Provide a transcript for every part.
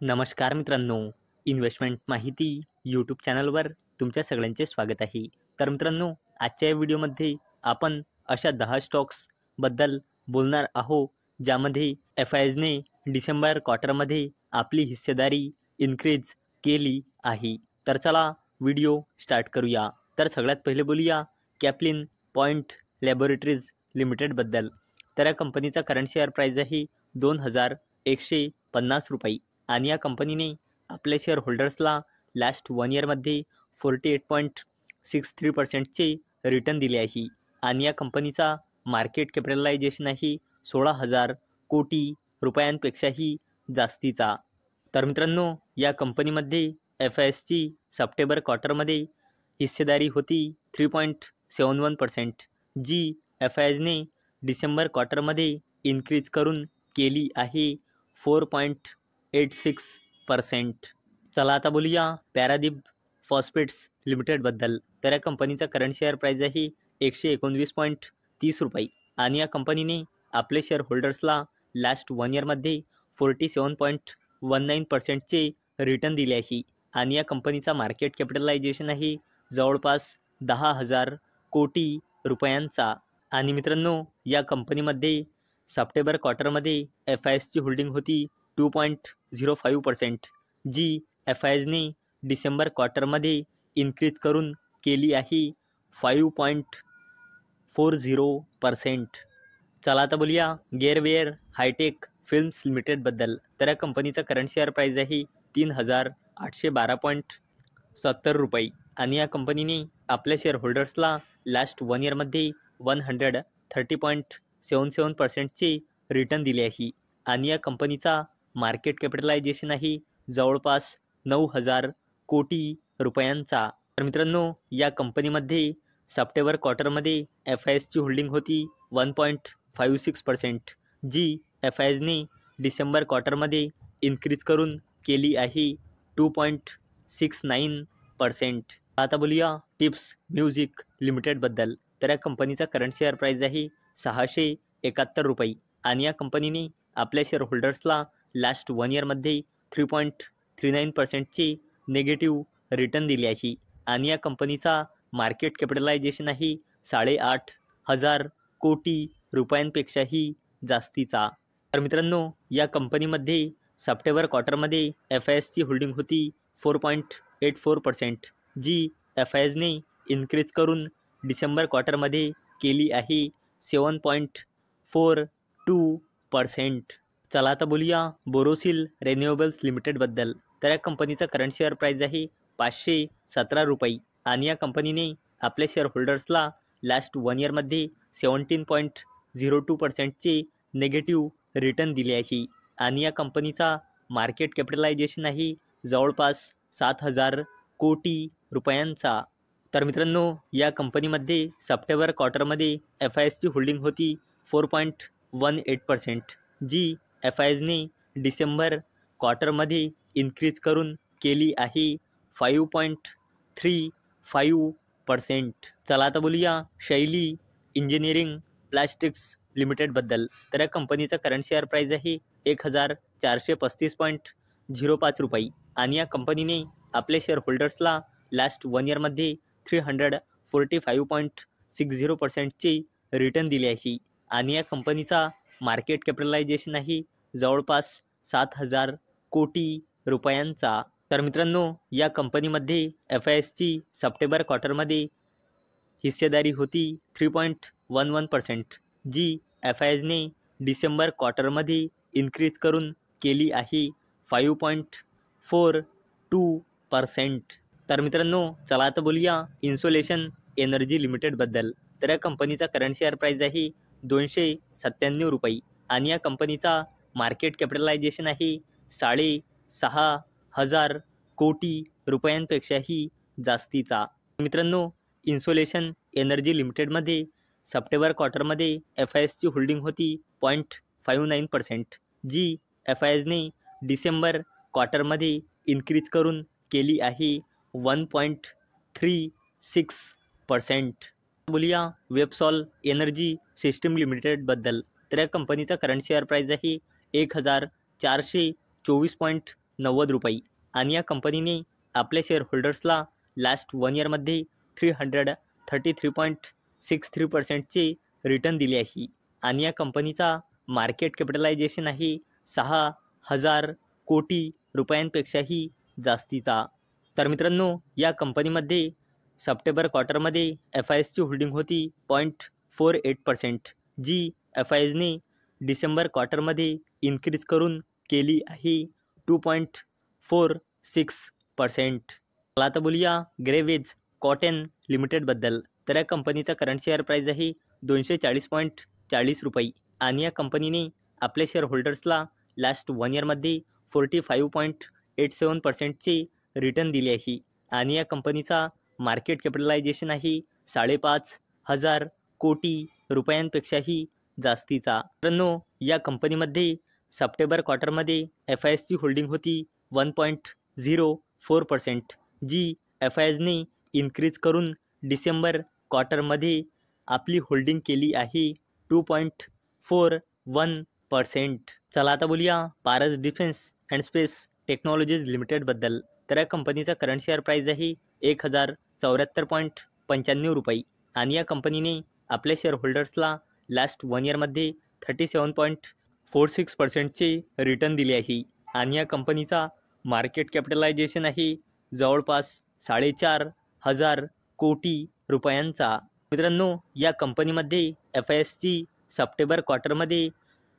नमस्कार मित्रांनो, इन्व्हेस्टमेंट माहिती यूट्यूब चॅनलवर तुमच्या सगळ्यांचे स्वागत आहे. तर मित्रांनो, आजच्या या व्हिडिओमध्ये आपण अशा 10 स्टॉक्सबद्दल बोलणार आहोत, ज्यामध्ये एफ-आयजने डिसेंबर क्वार्टरमध्ये आपली हिस्सेदारी इन्क्रीज केली आहे. तर चला व्हिडिओ स्टार्ट करूया. तर सगळ्यात पहिले बोलूया कॅप्लिन पॉइंट लॅबोरेटरीज लिमिटेडबद्दल. तर या कंपनीचा करंट शेअर प्राईज आहे ₹2150 आणि या कंपनीने आपल्या शेअर होल्डर्सला लास्ट 1 इयरमध्ये 48.63%चे रिटर्न दिले आहे आणि या कंपनीचा मार्केट कॅपिटलायझेशन आहे 16,000 कोटी रुपयांपेक्षाही जास्तीचा. तर मित्रांनो, या कंपनीमध्ये एफ-आयची सप्टेंबर क्वार्टरमध्ये हिस्सेदारी होती 3.71%, जी एफ-आयने डिसेंबर क्वार्टरमध्ये इन्क्रीज करून केली आहे 4.86%. चला आता बोलूया पॅरादीप फॉस्फेट्स लिमिटेडबद्दल. तर या कंपनीचा करंट शेअर प्राईज आहे ₹119.30 आणि या कंपनीने आपले शेअर होल्डर्सला लास्ट 1 इयरमध्ये 47.19%चे रिटर्न दिले आहे आणि या कंपनीचा मार्केट कॅपिटलायझेशन आहे जवळपास 10,000 कोटी रुपयांचा. आणि मित्रांनो, या कंपनीमध्ये सप्टेंबर क्वार्टरमध्ये एफ-आयची होल्डिंग होती 2.05%, जी एफ-आयने डिसेंबर क्वार्टरमध्ये इन्क्रीज करून केली आहे 5.40%. चला आता बोलूया गेअरवेअर हायटेक फिल्म्स लिमिटेडबद्दल. तर या कंपनीचा करंट शेअर प्राईज आहे ₹3,812.70 आणि या कंपनीने आपल्या शेअर होल्डर्सला लास्ट 1 इयरमध्ये 130.77%चे रिटर्न दिले आहे आणि या कंपनीचा मार्केट कॅपिटलायझेशन आहे जवळपास 9,000 कोटी रुपयांचा. तर मित्रांनो, या कंपनीमध्ये सप्टेंबर क्वार्टरमध्ये एफ-आयची होल्डिंग होती 1.56%, जी एफ-आयने डिसेंबर क्वार्टरमध्ये इन्क्रीज करून केली आहे 2.69%. आता बोलूया टिप्स म्युझिक लिमिटेडबद्दल. तर या कंपनीचा करंट शेअर प्राईज आहे ₹671 आणि या कंपनीने आपल्या शेअर होल्डर्सला लास्ट 1 इयरमध्ये 3.39%चे नेगेटिव्ह रिटर्न दिले आहे आणि या कंपनीचा मार्केट कॅपिटलायझेशन आहे 8,500 कोटी रुपयांपेक्षाही जास्तीचा. तर मित्रांनो, या कंपनीमध्ये सप्टेंबर क्वार्टरमध्ये एफ-आयची होल्डिंग होती 4.84%, जी एफ-आयने इन्क्रीज करून डिसेंबर क्वार्टरमध्ये केली आहे 7.42%. चला आता बोलूया बोरोसिल रिन्युएबल्स लिमिटेडबद्दल. तर या कंपनीचा करंट शेअर प्राईज आहे ₹517 आणि या कंपनीने आपल्या शेअर होल्डर्सला लास्ट 1 इयरमध्ये 17.02%चे नेगेटिव्ह रिटर्न दिले आहे आणि या कंपनीचा मार्केट कॅपिटलायझेशन आहे जवळपास 7,000 कोटी रुपयांचा. तर मित्रांनो, या कंपनीमध्ये सप्टेंबर क्वार्टरमध्ये एफ-आयची होल्डिंग होती 4.18%, जी एफ-आयने डिसेंबर क्वार्टरमध्ये इन्क्रीज करून केली आहे 5.35%. चला आता बोलूया शैली इंजिनिअरिंग प्लास्टिक्स लिमिटेडबद्दल. तर या कंपनीचा करंट शेअर प्राईज आहे ₹1,435.05 आणि या कंपनीने आपल्या शेअर होल्डर्सला लास्ट 1 इयरमध्ये 345.60%चे रिटर्न दिले आहे आणि या कंपनीचा मार्केट कॅपिटलायझेशन आहे जवळपास 7,000 कोटी रुपयांचा. तर मित्रांनो, या कंपनीमध्ये एफ-आयची सप्टेंबर क्वार्टरमध्ये हिस्सेदारी होती 3.11%, जी एफ-आयने डिसेंबर क्वार्टरमध्ये इन्क्रीज करून केली आहे 5.42%. तर मित्रांनो, चला आता बोलूया इन्सोलेशन एनर्जी लिमिटेडबद्दल. तर या कंपनीचा करंट शेअर प्राईज आहे ₹297 आणि या कंपनीचा मार्केट कॅपिटलायझेशन आहे 6,500 कोटी रुपयांपेक्षाही जास्तीचा. मित्रांनो, इन्सोलेशन एनर्जी लिमिटेडमध्ये सप्टेंबर क्वार्टरमध्ये एफ-आयची होल्डिंग होती 0.59%, जी एफ-आयने डिसेंबर क्वार्टरमध्ये इन्क्रीज करून केली आहे 1.36%. बोलूया वेबसॉल एनर्जी सिस्टीम लिमिटेडबद्दल. तर या कंपनीचा करंट शेअर प्राईज आहे 1,424 ₹90 आणि या कंपनीने आपल्या शेअर होल्डर्सला लास्ट 1 इयरमध्ये 333.63%चे रिटर्न दिले आहे आणि या कंपनीचा मार्केट कॅपिटलायझेशन आहे 6,000 कोटी रुपयांपेक्षाही जास्तीचा. तर मित्रांनो, या कंपनीमध्ये सप्टेंबर क्वार्टरमध्ये FISची होल्डिंग होती 0.48%, जी FISने डिसेंबर क्वार्टरमध्ये इन्क्रीज करून केली आहे 2.46%. चला आता बोलूया ग्रेवेज कॉटन लिमिटेडबद्दल. तर या कंपनीचा करंट शेअर प्राईस आहे ₹240.40 आणि या कंपनीने आपल्या शेअर होल्डर्सला लास्ट 1 इयरमध्ये 45.87%चे रिटर्न दिले आहे आणि या कंपनीचा मार्केट कॅपिटलायझेशन आहे 5,500 कोटी रुपयांपेक्षाही जास्तीचा. मित्रांनो, या कंपनीमध्ये सप्टेंबर क्वार्टरमध्ये FISची होल्डिंग होती 1.04%, जी FISने इन्क्रीज करून डिसेंबर क्वार्टरमध्ये आपली होल्डिंग केली आहे 2.41%. चला आता बोलूया Paras defence and space technologies लिमिटेडबद्दल. तर या कंपनीचा करंट शेअर प्राईस आहे ₹1,074.95 आणि या कंपनीने आपल्या शेअर होल्डर्सला लास्ट 1 इयरमध्ये 37.46%चे रिटर्न दिले आहे आणि या कंपनीचा मार्केट कॅपिटलायझेशन आहे जवळपास 4,500 कोटी रुपयांचा. मित्रांनो, या कंपनीमध्ये FISची सप्टेंबर क्वार्टरमध्ये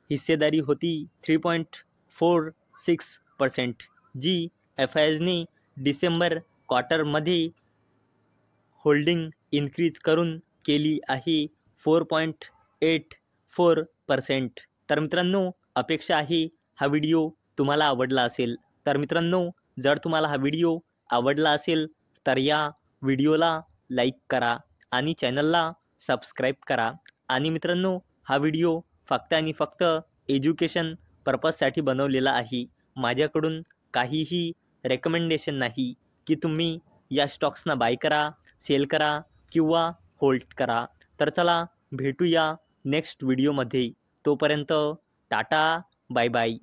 हिस्सेदारी होती 3.46%, जी FISने डिसेंबर क्वार्टरमध्ये होल्डिंग इन्क्रीज करून केली आहे 4.84%. तर मित्रांनो, अपेक्षा आहे हा व्हिडिओ तुम्हाला आवडला असेल. तर मित्रांनो, जर तुम्हाला हा व्हिडिओ आवडला असेल तर या व्हिडिओला लाईक करा आणि चॅनलला सबस्क्राईब करा. आणि मित्रांनो, हा व्हिडिओ फक्त आणि फक्त एज्युकेशन पर्पजसाठी बनवलेला आहे. माझ्याकडून काहीही रेकमेंडेशन नाही की तुम्ही या स्टॉक्सना बाय करा, सेल करा किंवा होल्ड करा. तर चला भेटूया नेक्स्ट व्हिडिओमध्ये. तोपर्यंत टाटा, बाय बाय.